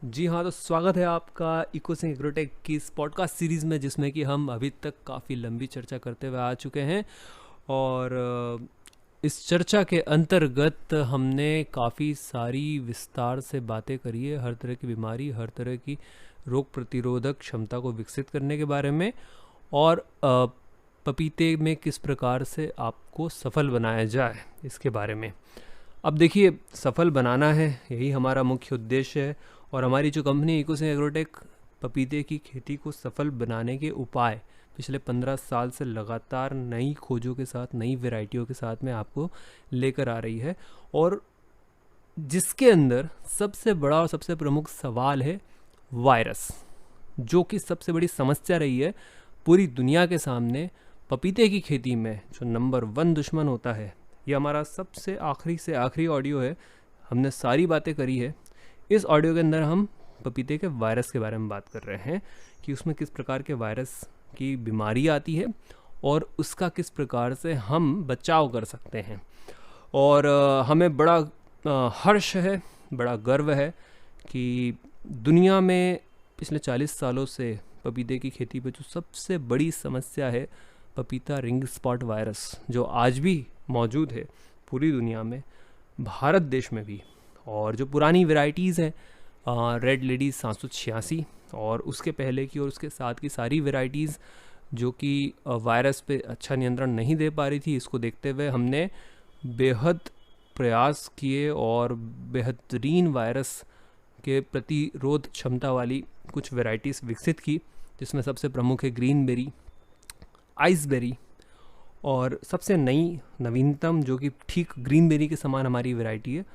जी हाँ, तो स्वागत है आपका इकोसिंग एग्रोटेक की इस पॉडकास्ट सीरीज़ में, जिसमें कि हम अभी तक काफ़ी लंबी चर्चा करते हुए आ चुके हैं। और इस चर्चा के अंतर्गत हमने काफ़ी सारी विस्तार से बातें करी है, हर तरह की बीमारी, हर तरह की रोग प्रतिरोधक क्षमता को विकसित करने के बारे में, और पपीते में किस प्रकार से आपको सफल बनाया जाए इसके बारे में। अब देखिए, सफल बनाना है, यही हमारा मुख्य उद्देश्य है। और हमारी जो कंपनी इकोसिंग एग्रोटेक पपीते की खेती को सफल बनाने के उपाय पिछले 15 साल से लगातार नई खोजों के साथ, नई वैरायटियों के साथ में आपको लेकर आ रही है। और जिसके अंदर सबसे बड़ा और सबसे प्रमुख सवाल है वायरस, जो कि सबसे बड़ी समस्या रही है पूरी दुनिया के सामने। पपीते की खेती में जो नंबर 1 दुश्मन होता है, ये हमारा सबसे आखिरी से आखिरी ऑडियो है। हमने सारी बातें करी है। इस ऑडियो के अंदर हम पपीते के वायरस के बारे में बात कर रहे हैं कि उसमें किस प्रकार के वायरस की बीमारी आती है और उसका किस प्रकार से हम बचाव कर सकते हैं। और हमें बड़ा हर्ष है, बड़ा गर्व है कि दुनिया में पिछले 40 सालों से पपीते की खेती पे जो सबसे बड़ी समस्या है, पपीता रिंग स्पॉट वायरस, जो आज भी मौजूद है पूरी दुनिया में, भारत देश में भी। और जो पुरानी वैरायटीज़ हैं, रेड लेडी 786 और उसके पहले की और उसके साथ की सारी वैरायटीज़ जो कि वायरस पे अच्छा नियंत्रण नहीं दे पा रही थी, इसको देखते हुए हमने बेहद प्रयास किए और बेहतरीन वायरस के प्रतिरोध क्षमता वाली कुछ वैरायटीज़ विकसित की, जिसमें सबसे प्रमुख है ग्रीन बेरी, आइसबेरी, और सबसे नई नवीनतम जो कि ठीक ग्रीन बेरी के समान हमारी वैरायटी है,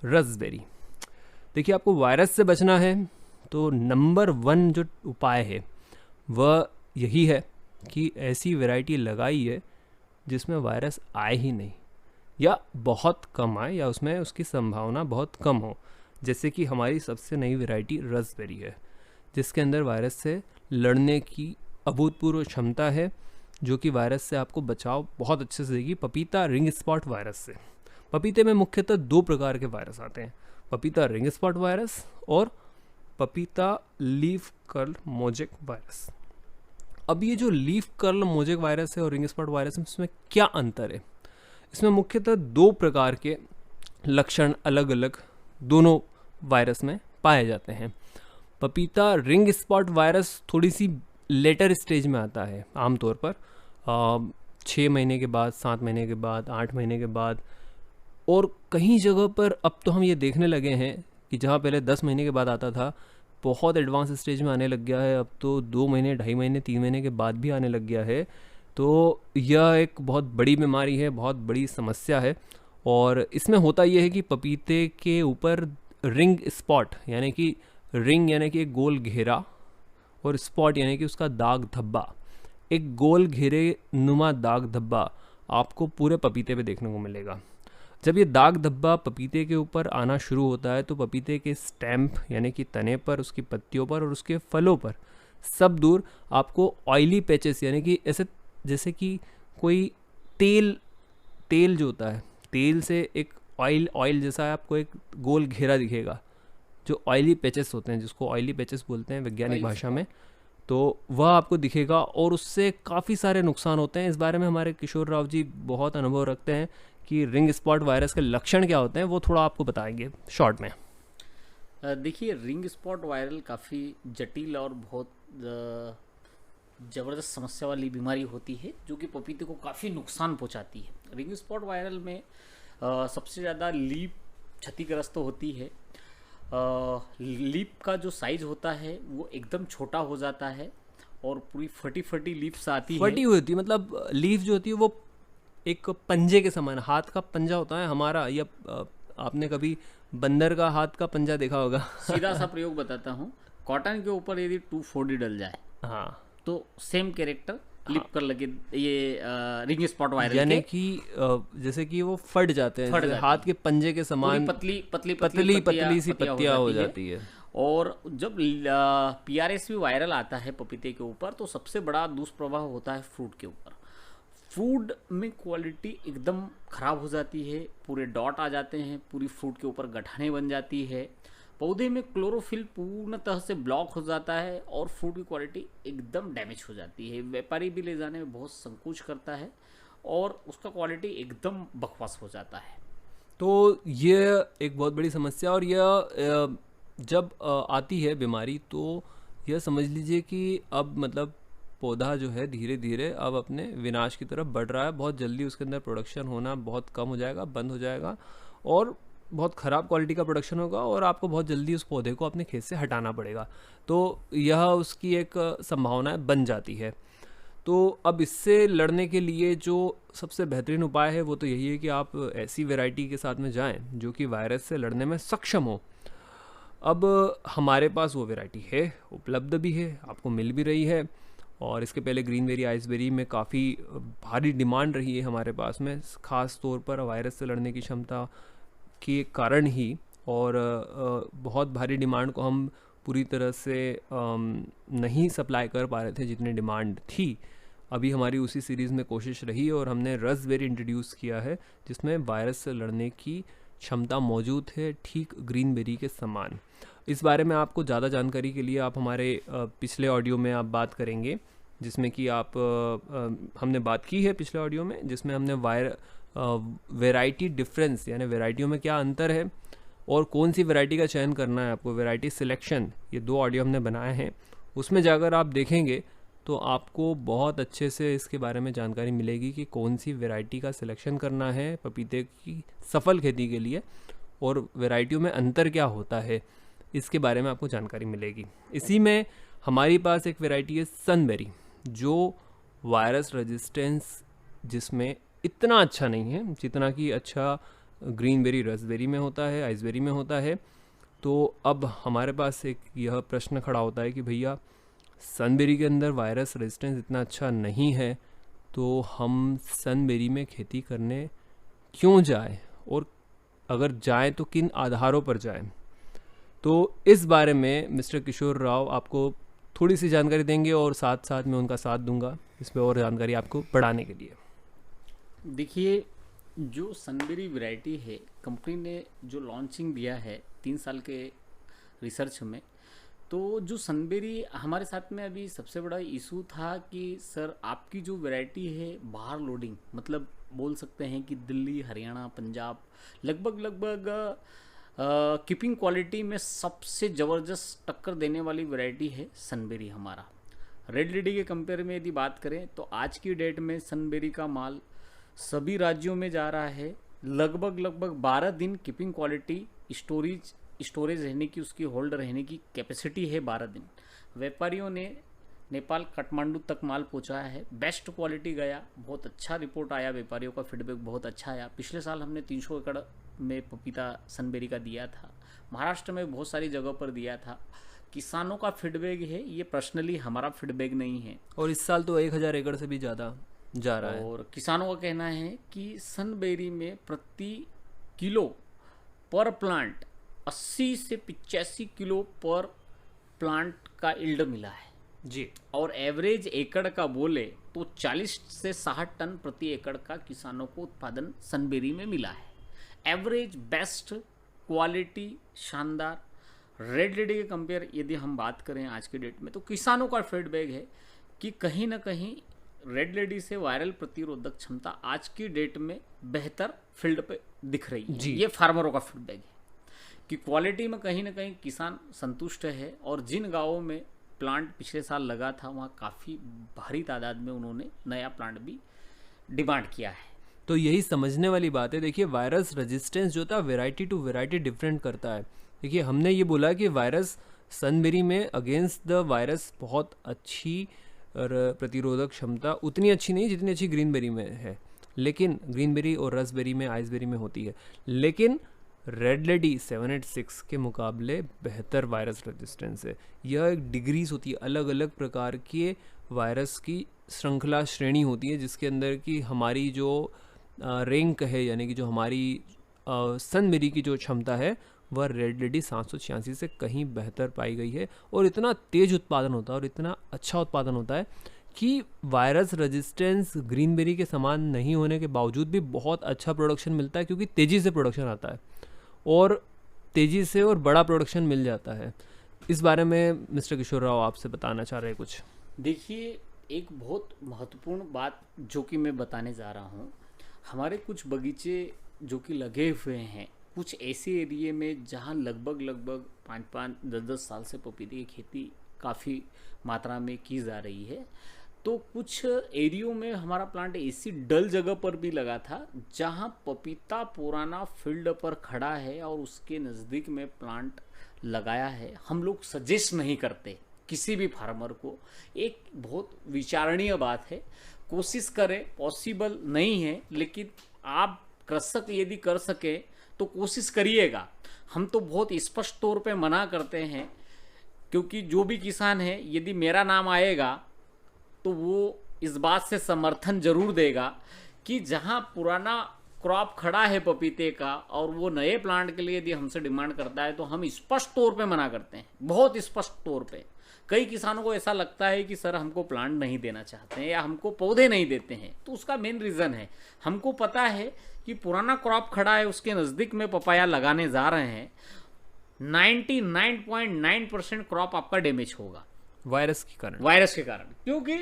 रसबेरी। देखिए, आपको वायरस से बचना है तो नंबर 1 जो उपाय है वह यही है कि ऐसी वैरायटी लगाई है जिसमें वायरस आए ही नहीं, या बहुत कम आए, या उसमें उसकी संभावना बहुत कम हो। जैसे कि हमारी सबसे नई वैरायटी रसबेरी है, जिसके अंदर वायरस से लड़ने की अभूतपूर्व क्षमता है, जो कि वायरस से आपको बचाव बहुत अच्छे से देगी, पपीता रिंग स्पॉट वायरस से। पपीते में मुख्यतः 2 प्रकार के वायरस आते हैं, पपीता रिंग स्पॉट वायरस और पपीता लीफ कर्ल मोजेक वायरस। अब ये जो लीफ कर्ल मोजेक वायरस है और रिंग स्पॉट वायरस है, इसमें क्या अंतर है? इसमें मुख्यतः 2 प्रकार के लक्षण अलग अलग दोनों वायरस में पाए जाते हैं। पपीता रिंग स्पॉट वायरस थोड़ी सी लेटर स्टेज में आता है, आमतौर पर 6 महीने के बाद, 7 महीने के बाद, 8 महीने के बाद। और कहीं जगह पर अब तो हम ये देखने लगे हैं कि जहाँ पहले 10 महीने के बाद आता था, बहुत एडवांस स्टेज में आने लग गया है। अब तो 2 महीने, 2.5 महीने, 3 महीने के बाद भी आने लग गया है। तो यह एक बहुत बड़ी बीमारी है, बहुत बड़ी समस्या है। और इसमें होता यह है कि पपीते के ऊपर रिंग स्पॉट, यानी कि रिंग यानी कि एक गोल घेरा, और स्पॉट यानी कि उसका दाग धब्बा, एक गोल घेरे नुमा दाग धब्बा आपको पूरे पपीते पे देखने को मिलेगा। जब ये दाग धब्बा पपीते के ऊपर आना शुरू होता है तो पपीते के स्टैम्प यानी कि तने पर, उसकी पत्तियों पर और उसके फलों पर सब दूर आपको ऑयली पैचेस, यानी कि ऐसे जैसे कि कोई तेल तेल जो होता है, तेल से एक ऑयल जैसा आपको एक गोल घेरा दिखेगा, जो ऑयली पैचेस होते हैं, जिसको ऑयली पैचेस बोलते हैं वैज्ञानिक भाषा में। तो वह आपको दिखेगा और उससे काफ़ी सारे नुकसान होते हैं। इस बारे में हमारे किशोर राव जी बहुत अनुभव रखते हैं कि रिंग स्पॉट वायरस के लक्षण क्या होते हैं, वो थोड़ा आपको बताएंगे शॉर्ट में। देखिए, रिंग स्पॉट वायरल काफ़ी जटिल और बहुत ज़बरदस्त समस्या वाली बीमारी होती है, जो कि पपीते को काफ़ी नुकसान पहुंचाती है। रिंग स्पॉट वायरल में सबसे ज़्यादा लीफ क्षतिग्रस्त होती है। लीफ का जो साइज होता है वो एकदम छोटा हो जाता है और पूरी फटी फटी लीफ्स आती है। फटी हुई होती है, मतलब लीफ जो होती है वो एक पंजे के समान, हाथ का पंजा होता है हमारा, या आपने कभी बंदर का हाथ का पंजा देखा होगा। सीधा सा प्रयोग बताता हूँ, कॉटन के ऊपर यदि 2,4-D डल जाए, हाँ, तो सेम कैरेक्टर लिप कर लगे ये रिंग स्पॉट वायरल यानी के, कि जैसे कि वो फट जाते हैं, फट जैसे जाते हाथ के पंजे के समान पतली पतली पतली पतली सी पत्तियां हो जाती है। और जब PRSV वायरल आता है पपीते के ऊपर, तो सबसे बड़ा दुष्प्रभाव होता है फ्रूट के ऊपर। फ्रूट में क्वालिटी एकदम ख़राब हो जाती है, पूरे डॉट आ जाते हैं, पूरी फ्रूट के ऊपर गठाने बन जाती है, पौधे में क्लोरोफिल पूर्णतः से ब्लॉक हो जाता है और फ्रूट की क्वालिटी एकदम डैमेज हो जाती है। व्यापारी भी ले जाने में बहुत संकोच करता है और उसका क्वालिटी एकदम बकवास हो जाता है। तो ये एक बहुत बड़ी समस्या, और यह जब आती है बीमारी तो यह समझ लीजिए कि अब मतलब पौधा जो है धीरे धीरे अब अपने विनाश की तरफ बढ़ रहा है। बहुत जल्दी उसके अंदर प्रोडक्शन होना बहुत कम हो जाएगा, बंद हो जाएगा, और बहुत ख़राब क्वालिटी का प्रोडक्शन होगा, और आपको बहुत जल्दी उस पौधे को अपने खेत से हटाना पड़ेगा। तो यह उसकी एक संभावना बन जाती है। तो अब इससे लड़ने के लिए जो सबसे बेहतरीन उपाय है वो तो यही है कि आप ऐसी वैरायटी के साथ में जाएं जो कि वायरस से लड़ने में सक्षम हो। अब हमारे पास वो वैरायटी है, उपलब्ध भी है, आपको मिल भी रही है, और इसके पहले ग्रीनबेरी आइसबेरी में काफ़ी भारी डिमांड रही है हमारे पास में, ख़ास तौर पर वायरस से लड़ने की क्षमता के कारण ही। और बहुत भारी डिमांड को हम पूरी तरह से नहीं सप्लाई कर पा रहे थे जितनी डिमांड थी। अभी हमारी उसी सीरीज़ में कोशिश रही और हमने रसबेरी इंट्रोड्यूस किया है जिसमें वायरस से लड़ने की क्षमता मौजूद है, ठीक ग्रीनबेरी के समान। इस बारे में आपको ज़्यादा जानकारी के लिए आप हमारे पिछले ऑडियो में आप बात करेंगे, जिसमें कि आप हमने बात की है पिछले ऑडियो में, जिसमें हमने वैरायटी डिफरेंस यानी वैरायटियों में क्या अंतर है और कौन सी वैरायटी का चयन करना है आपको, वैरायटी सिलेक्शन, ये 2 ऑडियो हमने बनाए हैं। उसमें जाकर आप देखेंगे तो आपको बहुत अच्छे से इसके बारे में जानकारी मिलेगी कि कौन सी वैरायटी का सिलेक्शन करना है पपीते की सफल खेती के लिए, और वैरायटियों में अंतर क्या होता है इसके बारे में आपको जानकारी मिलेगी। इसी में हमारी पास एक वैरायटी है सनबेरी, जो वायरस रेजिस्टेंस जिसमें इतना अच्छा नहीं है जितना कि अच्छा ग्रीनबेरी रसबेरी में होता है, आइसबेरी में होता है। तो अब हमारे पास एक यह प्रश्न खड़ा होता है कि भैया सनबेरी के अंदर वायरस रेजिस्टेंस इतना अच्छा नहीं है तो हम सनबेरी में खेती करने क्यों जाएं, और अगर जाएं तो किन आधारों पर जाएं। तो इस बारे में मिस्टर किशोर राव आपको थोड़ी सी जानकारी देंगे और साथ साथ मैं उनका साथ दूंगा इसमें और जानकारी आपको बढ़ाने के लिए। देखिए, जो सनबेरी वैरायटी है, कंपनी ने जो लॉन्चिंग दिया है 3 साल के रिसर्च में, तो जो सनबेरी हमारे साथ में अभी सबसे बड़ा इशू था कि सर आपकी जो वैरायटी है बाहर लोडिंग, मतलब बोल सकते हैं कि दिल्ली, हरियाणा, पंजाब लगभग कीपिंग क्वालिटी में सबसे ज़बरदस्त टक्कर देने वाली वैरायटी है सनबेरी हमारा। रेड लेडी के कंपेयर में यदि बात करें तो आज की डेट में सनबेरी का माल सभी राज्यों में जा रहा है। लगभग 12 दिन कीपिंग क्वालिटी स्टोरेज रहने की, उसकी होल्ड रहने की कैपेसिटी है 12 दिन। व्यापारियों ने नेपाल काठमांडू तक माल पहुंचाया है, बेस्ट क्वालिटी गया, बहुत अच्छा रिपोर्ट आया, व्यापारियों का फीडबैक बहुत अच्छा आया। पिछले साल हमने 300 एकड़ में पपीता सनबेरी का दिया था, महाराष्ट्र में बहुत सारी जगह पर दिया था। किसानों का फीडबैक है, ये पर्सनली हमारा फीडबैक नहीं है। और इस साल तो 1000 एकड़ से भी ज़्यादा जा रहा है। और किसानों का कहना है कि सनबेरी में प्रति किलो पर प्लांट 80 से 85 किलो पर प्लांट का इल्ड मिला है जी, और एवरेज एकड़ का बोले तो 40 से 60 टन प्रति एकड़ का किसानों को उत्पादन सनबेरी में मिला है। एवरेज, बेस्ट क्वालिटी, शानदार। रेड लेडी के कंपेयर यदि हम बात करें आज के डेट में, तो किसानों का फीडबैक है कि कहीं ना कहीं रेड लेडी से वायरल प्रतिरोधक क्षमता आज की डेट में बेहतर फील्ड पे दिख रही है। ये फार्मरों का फीडबैक है कि क्वालिटी में कहीं ना कहीं किसान संतुष्ट है, और जिन गांवों में प्लांट पिछले साल लगा था वहाँ काफ़ी भारी तादाद में उन्होंने नया प्लांट भी डिमांड किया है। तो यही समझने वाली बात है। देखिए, वायरस रेजिस्टेंस जो था वैरायटी टू वैरायटी डिफरेंट करता है। देखिए, हमने ये बोला कि वायरस सनबेरी में अगेंस्ट द वायरस बहुत अच्छी प्रतिरोधक क्षमता, उतनी अच्छी नहीं जितनी अच्छी ग्रीनबेरी में है, लेकिन ग्रीनबेरी और रसबेरी में, आइसबेरी में होती है। लेकिन रेड लेडी 786 के मुकाबले बेहतर वायरस रेजिस्टेंस है। यह एक डिग्रीज होती है, अलग अलग प्रकार के वायरस की श्रृंखला श्रेणी होती है, जिसके अंदर की हमारी जो रैंक है, यानी कि जो हमारी सनबेरी की जो क्षमता है वह रेड लेडी 786 से कहीं बेहतर पाई गई है। और इतना तेज उत्पादन होता है और इतना अच्छा उत्पादन होता है कि वायरस रेजिस्टेंस ग्रीनबेरी के समान नहीं होने के बावजूद भी बहुत अच्छा प्रोडक्शन मिलता है, क्योंकि तेज़ी से प्रोडक्शन आता है। और तेज़ी से और बड़ा प्रोडक्शन मिल जाता है। इस बारे में मिस्टर किशोर राव आपसे बताना चाह रहे हैं कुछ। देखिए, एक बहुत महत्वपूर्ण बात जो कि मैं बताने जा रहा हूँ, हमारे कुछ बगीचे जो कि लगे हुए हैं कुछ ऐसे एरिए में जहाँ लगभग 5-5, 10-10 साल से पपीते की खेती काफ़ी मात्रा में की जा रही है। तो कुछ एरियो में हमारा प्लांट ऐसी डल जगह पर भी लगा था जहाँ पपीता पुराना फील्ड पर खड़ा है और उसके नज़दीक में प्लांट लगाया है। हम लोग सजेस्ट नहीं करते किसी भी फार्मर को, एक बहुत विचारणीय बात है। कोशिश करें, पॉसिबल नहीं है, लेकिन आप कृषक यदि कर सके तो कोशिश करिएगा। हम तो बहुत स्पष्ट तौर पे मना करते हैं, क्योंकि जो भी किसान है यदि मेरा नाम आएगा तो वो इस बात से समर्थन जरूर देगा कि जहाँ पुराना क्रॉप खड़ा है पपीते का और वो नए प्लांट के लिए यदि हमसे डिमांड करता है तो हम स्पष्ट तौर पे मना करते हैं, बहुत स्पष्ट तौर पे। कई किसानों को ऐसा लगता है कि सर हमको प्लांट नहीं देना चाहते हैं या हमको पौधे नहीं देते हैं, तो उसका मेन रीज़न है हमको पता है कि पुराना क्रॉप खड़ा है, उसके नज़दीक में पपाया लगाने जा रहे हैं, 99.9% क्रॉप आपका डैमेज होगा वायरस के कारण, क्योंकि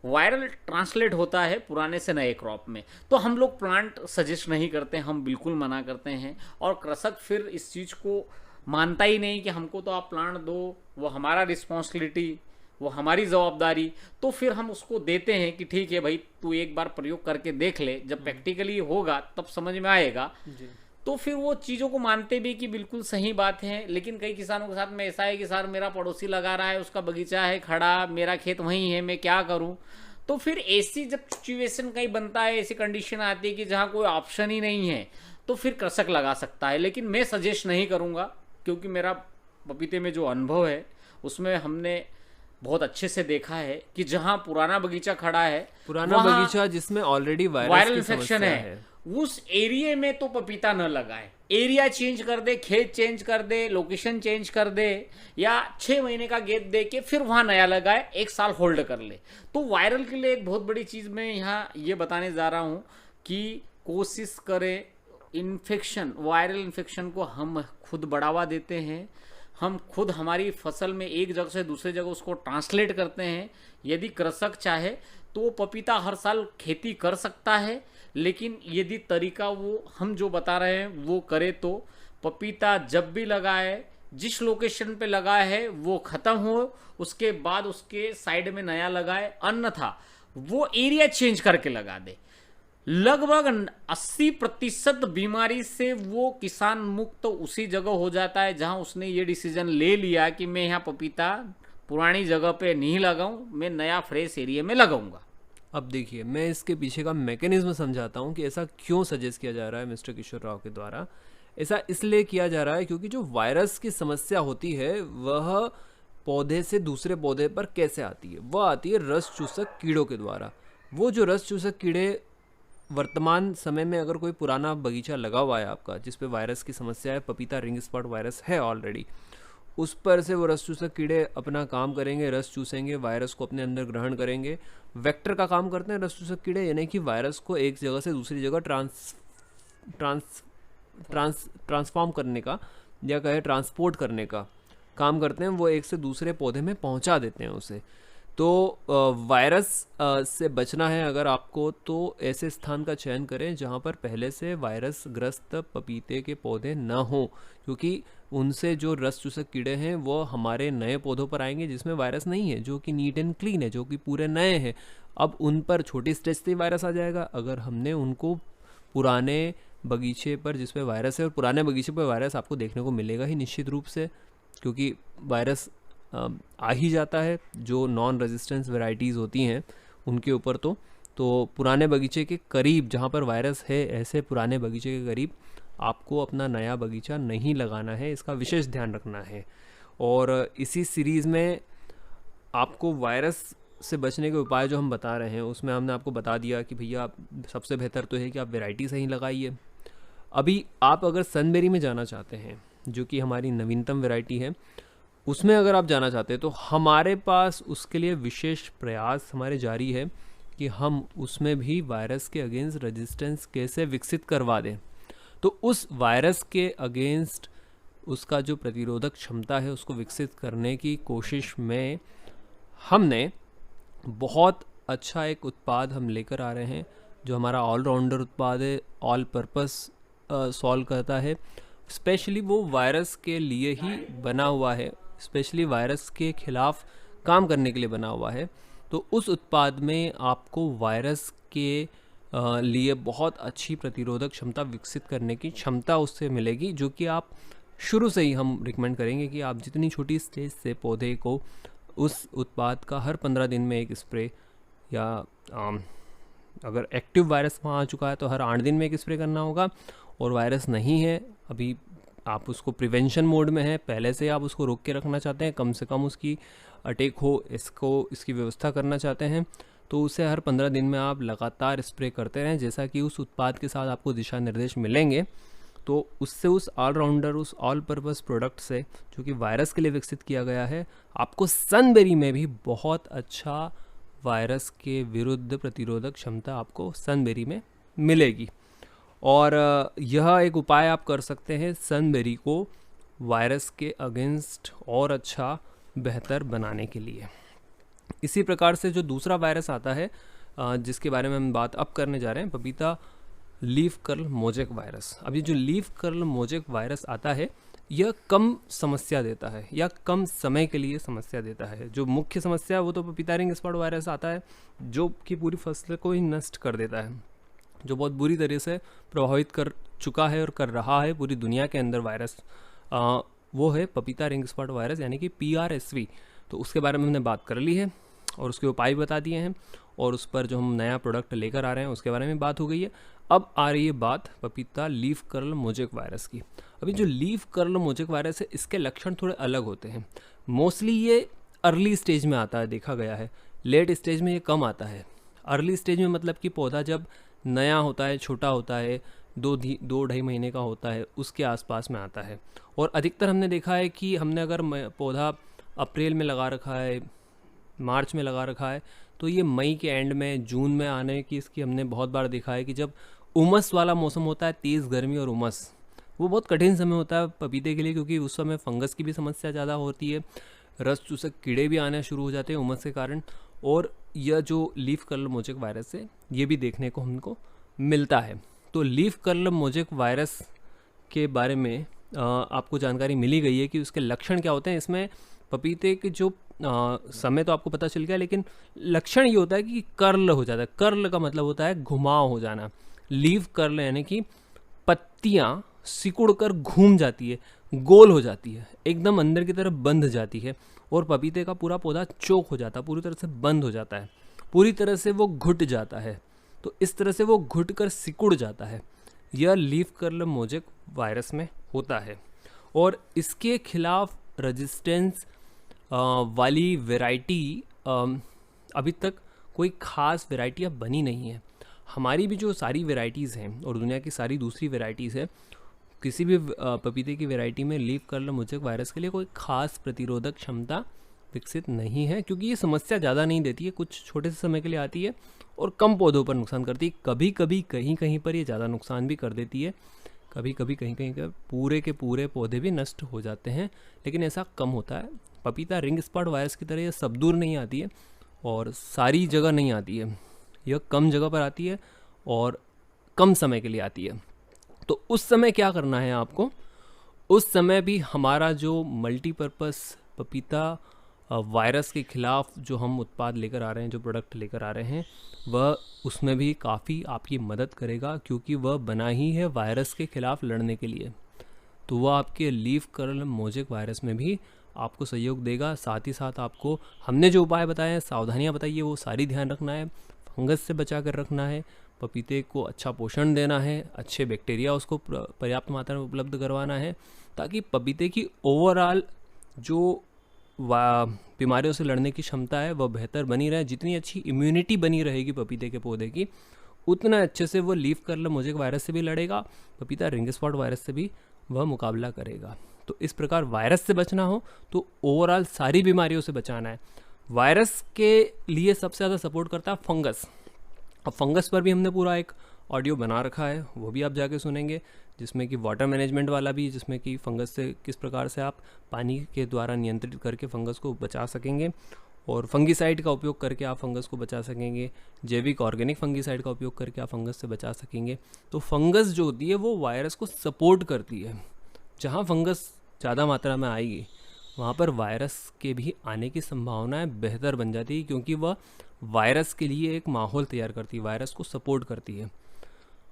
वायरल ट्रांसलेट होता है पुराने से नए क्रॉप में। तो हम लोग प्लांट सजेस्ट नहीं करते, हम बिल्कुल मना करते हैं। और कृषक फिर इस चीज़ को मानता ही नहीं कि हमको तो आप प्लांट दो, वो हमारा रिस्पॉन्सिबिलिटी, वो हमारी जवाबदारी। तो फिर हम उसको देते हैं कि ठीक है भाई, तू एक बार प्रयोग करके देख ले, जब प्रैक्टिकली होगा तब समझ में आएगा। तो फिर वो चीज़ों को मानते भी कि बिल्कुल सही बात है। लेकिन कई किसानों के साथ में ऐसा है कि सर मेरा पड़ोसी लगा रहा है, उसका बगीचा है खड़ा, मेरा खेत वहीं है, मैं क्या करूं। तो फिर ऐसी जब सिचुएशन कहीं बनता है, ऐसी कंडीशन आती है कि जहां कोई ऑप्शन ही नहीं है, तो फिर कृषक लगा सकता है। लेकिन मैं सजेस्ट नहीं करूंगा, क्योंकि मेरा पपीते में जो अनुभव है उसमें हमने बहुत अच्छे से देखा है कि जहां पुराना बगीचा खड़ा है, पुराना बगीचा जिसमें ऑलरेडी वायरल इन्फेक्शन है, उस एरिया में तो पपीता न लगाए। एरिया चेंज कर दे, खेत चेंज कर दे, लोकेशन चेंज कर दे, या 6 महीने का गैप दे के फिर वहां नया लगाए, 1 साल होल्ड कर ले। तो वायरल के लिए एक बहुत बड़ी चीज मैं यहाँ ये बताने जा रहा हूँ कि कोशिश करें, इन्फेक्शन, वायरल इन्फेक्शन को हम खुद बढ़ावा देते हैं, हम खुद हमारी फसल में एक जगह से दूसरे जगह उसको ट्रांसलेट करते हैं। यदि कृषक चाहे तो वो पपीता हर साल खेती कर सकता है, लेकिन यदि तरीका वो हम जो बता रहे हैं वो करे तो पपीता जब भी लगाए, जिस लोकेशन पे लगाए है वो ख़त्म हो, उसके बाद उसके साइड में नया लगाए, अन्यथा वो एरिया चेंज करके लगा दे। लगभग 80% बीमारी से वो किसान मुक्त उसी जगह हो जाता है जहां उसने ये डिसीजन ले लिया कि मैं यहाँ पपीता पुरानी जगह पे नहीं लगाऊं, मैं नया फ्रेश एरिया में लगाऊंगा। अब देखिए, मैं इसके पीछे का मैकेनिज्म समझाता हूँ कि ऐसा क्यों सजेस्ट किया जा रहा है मिस्टर किशोर राव के द्वारा। ऐसा इसलिए किया जा रहा है क्योंकि जो वायरस की समस्या होती है वह पौधे से दूसरे पौधे पर कैसे आती है, वह आती है रस चूसक कीड़ों के द्वारा। वो जो रस चूसक कीड़े वर्तमान समय में अगर कोई पुराना बगीचा लगा हुआ है आपका जिस पे वायरस की समस्या है, पपीता रिंग स्पॉट वायरस है ऑलरेडी, उस पर से वो रस चूसक कीड़े अपना काम करेंगे, रस चूसेंगे, वायरस को अपने अंदर ग्रहण करेंगे। वेक्टर का काम करते हैं रस चूसक कीड़े, यानी कि वायरस को एक जगह से दूसरी जगह ट्रांसफॉर्म करने का या कहे ट्रांसपोर्ट करने का काम करते हैं। वो एक से दूसरे पौधे में पहुंचा देते हैं उसे। तो वायरस से बचना है अगर आपको, तो ऐसे स्थान का चयन करें जहां पर पहले से वायरस ग्रस्त पपीते के पौधे न हों, क्योंकि उनसे जो रस चूसक कीड़े हैं वो हमारे नए पौधों पर आएंगे जिसमें वायरस नहीं है, जो कि नीट एंड क्लीन है, जो कि पूरे नए हैं। अब उन पर छोटी स्टेज से वायरस आ जाएगा। अगर हमने उनको पुराने बगीचे पर जिसपे वायरस है, और पुराने बगीचे पर वायरस आपको देखने को मिलेगा ही निश्चित रूप से, क्योंकि वायरस आ ही जाता है जो नॉन रेजिस्टेंस वैरायटीज़ होती हैं उनके ऊपर। तो पुराने बगीचे के करीब जहाँ पर वायरस है, ऐसे पुराने बगीचे के करीब आपको अपना नया बगीचा नहीं लगाना है, इसका विशेष ध्यान रखना है। और इसी सीरीज़ में आपको वायरस से बचने के उपाय जो हम बता रहे हैं उसमें हमने आपको बता दिया कि भैया सबसे बेहतर तो है कि आप वैरायटी सही लगाइए। अभी आप अगर सनबेरी में जाना चाहते हैं, जो कि हमारी नवीनतम वैरायटी है, उसमें अगर आप जाना चाहते हैं तो हमारे पास उसके लिए विशेष प्रयास हमारे जारी है कि हम उसमें भी वायरस के अगेंस्ट रेजिस्टेंस कैसे विकसित करवा दें। तो उस वायरस के अगेंस्ट उसका जो प्रतिरोधक क्षमता है उसको विकसित करने की कोशिश में हमने बहुत अच्छा एक उत्पाद हम लेकर आ रहे हैं, जो हमारा ऑलराउंडर उत्पाद है, ऑल पर्पस सॉल्व करता है। स्पेशली वो वायरस के लिए ही बना हुआ है, स्पेशली वायरस के खिलाफ काम करने के लिए बना हुआ है। तो उस उत्पाद में आपको वायरस के लिए बहुत अच्छी प्रतिरोधक क्षमता विकसित करने की क्षमता उससे मिलेगी, जो कि आप शुरू से ही हम रिकमेंड करेंगे कि आप जितनी छोटी स्टेज से पौधे को उस उत्पाद का हर 15 दिन में एक स्प्रे, या अगर एक्टिव वायरस वहाँ आ चुका है तो हर 8 दिन में एक स्प्रे करना होगा, और वायरस नहीं है, अभी आप उसको प्रिवेंशन मोड में है, पहले से आप उसको रोक के रखना चाहते हैं, कम से कम उसकी अटैक हो इसकी व्यवस्था करना चाहते हैं, तो उसे हर 15 दिन में आप लगातार स्प्रे करते रहें। जैसा कि उस उत्पाद के साथ आपको दिशा निर्देश मिलेंगे, तो उससे उस ऑलराउंडर, उस ऑल पर्पस प्रोडक्ट से, जो कि वायरस के लिए विकसित किया गया है, आपको सनबेरी में भी बहुत अच्छा वायरस के विरुद्ध प्रतिरोधक क्षमता आपको सनबेरी में मिलेगी। और यह एक उपाय आप कर सकते हैं सनबेरी को वायरस के अगेंस्ट और अच्छा बेहतर बनाने के लिए। इसी प्रकार से जो दूसरा वायरस आता है जिसके बारे में हम बात अब करने जा रहे हैं, पपीता लीफ कर्ल मोजेक वायरस। अब ये जो लीफ कर्ल मोजेक वायरस आता है, यह कम समस्या देता है या कम समय के लिए समस्या देता है। जो मुख्य समस्या है वो तो पपीता रिंग स्पॉट वायरस आता है, जो कि पूरी फसल को ही नष्ट कर देता है, जो बहुत बुरी तरह से प्रभावित कर चुका है और कर रहा है पूरी दुनिया के अंदर वायरस। वो है पपीता रिंग स्पॉट वायरस, यानी कि PRSV। तो उसके बारे में हमने बात कर ली है और उसके उपाय बता दिए हैं, और उस पर जो हम नया प्रोडक्ट लेकर आ रहे हैं उसके बारे में बात हो गई है। अब आ रही है बात पपीता लीफ कर्ल मोजेक वायरस की। अभी जो लीफ कर्ल मोजेक वायरस है, इसके लक्षण थोड़े अलग होते हैं। मोस्टली ये अर्ली स्टेज में आता है, देखा गया है, लेट स्टेज में ये कम आता है। अर्ली स्टेज में मतलब कि पौधा जब नया होता है, छोटा होता है, 2-2.5 महीने का होता है, उसके आसपास में आता है। और अधिकतर हमने देखा है कि हमने अगर पौधा अप्रैल में लगा रखा है, मार्च में लगा रखा है, तो ये मई के एंड में, जून में आने की इसकी हमने बहुत बार देखा है कि जब उमस वाला मौसम होता है, तेज़ गर्मी और उमस, वो बहुत कठिन समय होता है पपीते के लिए, क्योंकि उस समय फंगस की भी समस्या ज़्यादा होती है, रस चूसक कीड़े भी आने शुरू हो जाते हैं उमस के कारण। और यह जो लीफ कर्ल मोजेक वायरस है, ये भी देखने को हमको मिलता है। तो लीफ कर्ल मोजेक वायरस के बारे में आपको जानकारी मिली गई है कि उसके लक्षण क्या होते हैं। इसमें पपीते के जो समय तो आपको पता चल गया, लेकिन लक्षण ये होता है कि कर्ल हो जाता है। कर्ल का मतलब होता है घुमाव हो जाना। लीफ कर्ल यानी कि पत्तियाँ सिकुड़ कर घूम जाती है, गोल हो जाती है, एकदम अंदर की तरफ बंध जाती है, और पपीते का पूरा पौधा चोक हो जाता है, पूरी तरह से बंद हो जाता है, पूरी तरह से वो घुट जाता है। तो इस तरह से वो घुट कर सिकुड़ जाता है। यह लीफ कर्ल मोजेक वायरस में होता है, और इसके खिलाफ रेजिस्टेंस वाली वैरायटी अभी तक कोई ख़ास वैरायटी अब बनी नहीं है। हमारी भी जो सारी वैरायटीज़ हैं और दुनिया की सारी दूसरी वैरायटीज़ है, किसी भी पपीते की वैरायटी में लीफ कर्ल मोजेक वायरस के लिए कोई ख़ास प्रतिरोधक क्षमता विकसित नहीं है, क्योंकि ये समस्या ज़्यादा नहीं देती है, कुछ छोटे से समय के लिए आती है और कम पौधों पर नुकसान करती है। कभी कभी कहीं कहीं पर ये ज़्यादा नुकसान भी कर देती है, कभी कभी कहीं कहीं का पूरे के पूरे पौधे भी नष्ट हो जाते हैं, लेकिन ऐसा कम होता है। पपीता रिंग स्पॉट वायरस की तरह ये सब दूर नहीं आती है और सारी जगह नहीं आती है, यह कम जगह पर आती है और कम समय के लिए आती है। तो उस समय क्या करना है आपको? उस समय भी हमारा जो मल्टीपर्पस पपीता वायरस के खिलाफ जो हम उत्पाद लेकर आ रहे हैं, जो प्रोडक्ट लेकर आ रहे हैं, वह उसमें भी काफ़ी आपकी मदद करेगा, क्योंकि वह बना ही है वायरस के खिलाफ लड़ने के लिए। तो वह आपके लीफ कर्ल मोजेक वायरस में भी आपको सहयोग देगा। साथ ही साथ आपको हमने जो उपाय बताए हैं, सावधानियां बताई है, वो सारी ध्यान रखना है। फंगस से बचा कर रखना है, पपीते को अच्छा पोषण देना है, अच्छे बैक्टीरिया उसको पर्याप्त मात्रा में उपलब्ध करवाना है, ताकि पपीते की ओवरऑल जो बीमारियों से लड़ने की क्षमता है वह बेहतर बनी रहे। जितनी अच्छी इम्यूनिटी बनी रहेगी पपीते के पौधे की, उतना अच्छे से वो लीफ कर्ल मोजेक वायरस से भी लड़ेगा, पपीता रिंग स्पॉट वायरस से भी वह मुकाबला करेगा। तो इस प्रकार वायरस से बचना हो तो ओवरऑल सारी बीमारियों से बचाना है। वायरस के लिए सबसे ज़्यादा सपोर्ट करता है फंगस। अब फंगस पर भी हमने पूरा एक ऑडियो बना रखा है, वो भी आप जाके सुनेंगे, जिसमें कि वाटर मैनेजमेंट वाला भी, जिसमें कि फंगस से किस प्रकार से आप पानी के द्वारा नियंत्रित करके फंगस को बचा सकेंगे, और फंगीसाइड का उपयोग करके आप फंगस को बचा सकेंगे, जैविक ऑर्गेनिक फंगीसाइड का उपयोग करके आप फंगस से बचा सकेंगे। तो फंगस जो होती है वो वायरस को सपोर्ट करती है। जहाँ फंगस ज़्यादा मात्रा में आएगी वहाँ पर वायरस के भी आने की संभावनाएं बेहतर बन जाती है, क्योंकि वह वायरस के लिए एक माहौल तैयार करती है, वायरस को सपोर्ट करती है।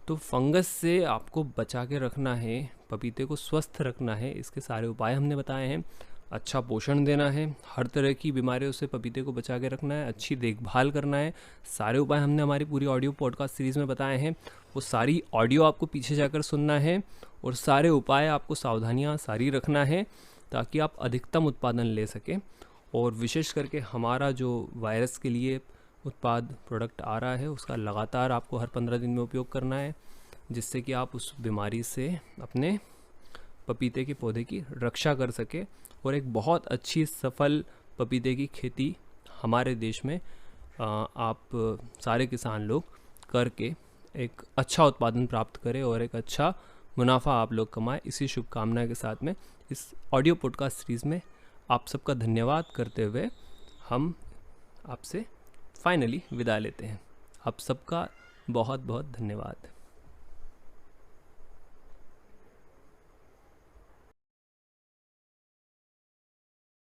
तो फंगस से आपको बचा के रखना है, पपीते को स्वस्थ रखना है, इसके सारे उपाय हमने बताए हैं। अच्छा पोषण देना है, हर तरह की बीमारियों से पपीते को बचा के रखना है, अच्छी देखभाल करना है। सारे उपाय हमने हमारी पूरी ऑडियो पॉडकास्ट सीरीज़ में बताए हैं। वो सारी ऑडियो आपको पीछे जाकर सुनना है, और सारे उपाय आपको सावधानियाँ सारी रखना है, ताकि आप अधिकतम उत्पादन ले सकें। और विशेष करके हमारा जो वायरस के लिए उत्पाद प्रोडक्ट आ रहा है, उसका लगातार आपको हर 15 दिन में उपयोग करना है, जिससे कि आप उस बीमारी से अपने पपीते के पौधे की रक्षा कर सके, और एक बहुत अच्छी सफल पपीते की खेती हमारे देश में आप सारे किसान लोग करके एक अच्छा उत्पादन प्राप्त करें और एक अच्छा मुनाफा आप लोग कमाएं। इसी शुभकामना के साथ में इस ऑडियो पॉडकास्ट सीरीज़ में आप सबका धन्यवाद करते हुए हम आपसे फाइनली विदा लेते हैं। आप सबका बहुत बहुत धन्यवाद।